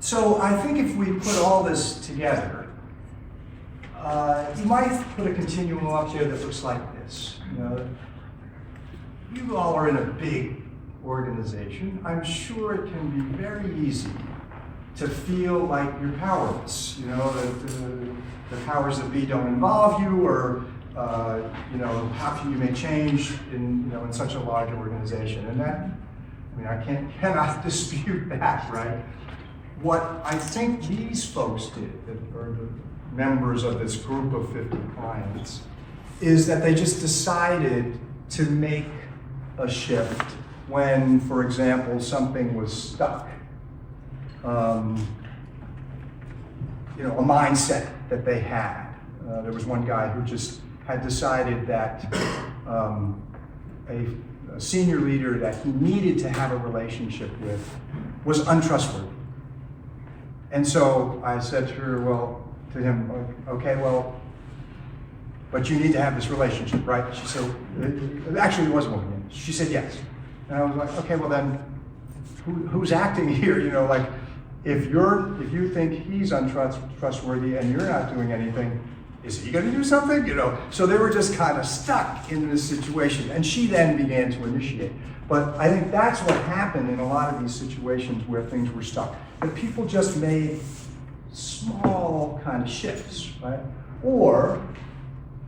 So I think if we put all this together, you might put a continuum up here that looks like this. You all are in a big organization. I'm sure it can be very easy to feel like you're powerless. The powers that be don't involve you, or how can you make change in such a large organization? And that, I cannot dispute that, right? What I think these folks did, or the members of this group of 50 clients, is that they just decided to make a shift when, for example, something was stuck. A mindset that they had. There was one guy who just had decided that a senior leader that he needed to have a relationship with was untrustworthy. And so I said to him, okay, but you need to have this relationship, right? She said, actually it wasn't a woman. She said yes. And I was like, okay, well then, who's acting here? If you think he's untrustworthy and you're not doing anything, is he going to do something? So they were just kind of stuck in this situation, and she then began to initiate. But I think that's what happened in a lot of these situations where things were stuck. That people just made small kind of shifts, right? Or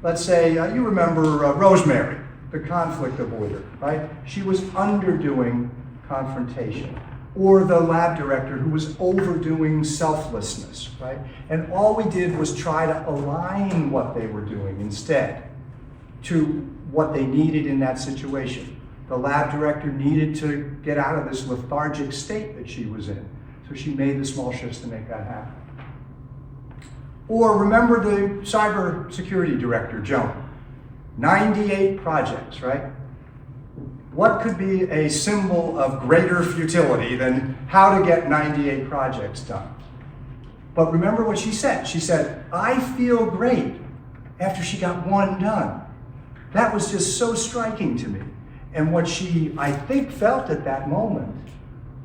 let's say you remember Rosemary, the conflict avoider, right? She was underdoing confrontation. Or the lab director who was overdoing selflessness, right? And all we did was try to align what they were doing instead to what they needed in that situation. The lab director needed to get out of this lethargic state that she was in. So she made the small shifts to make that happen. Or remember the cybersecurity director, Joan. 98 projects, right? What could be a symbol of greater futility than how to get 98 projects done? But remember what she said. She said, I feel great after she got one done. That was just so striking to me. And what she, I think, felt at that moment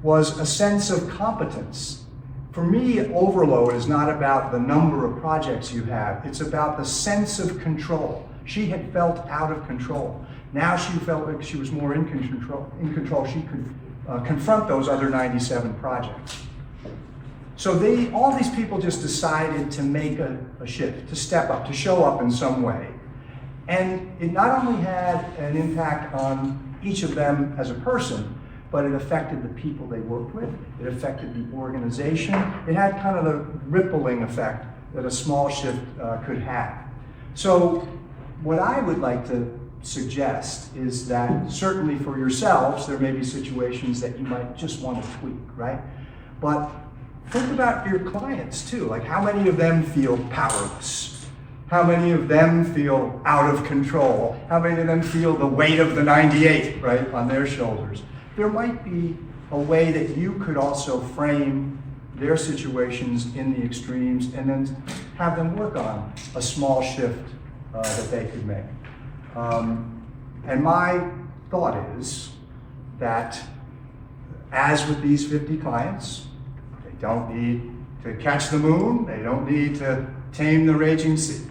was a sense of competence. For me, overload is not about the number of projects you have. It's about the sense of control. She had felt out of control. Now she felt like she was more in control. She could confront those other 97 projects. So all these people just decided to make a shift, to step up, to show up in some way. And it not only had an impact on each of them as a person, but it affected the people they worked with. It affected the organization. It had kind of the rippling effect that a small shift could have. So what I would like to suggest is that certainly for yourselves, there may be situations that you might just want to tweak, right? But think about your clients too. Like, how many of them feel powerless? How many of them feel out of control? How many of them feel the weight of the 98, right, on their shoulders? There might be a way that you could also frame their situations in the extremes and then have them work on a small shift that they could make. And my thought is that, as with these 50 clients, they don't need to catch the moon, they don't need to tame the raging sea.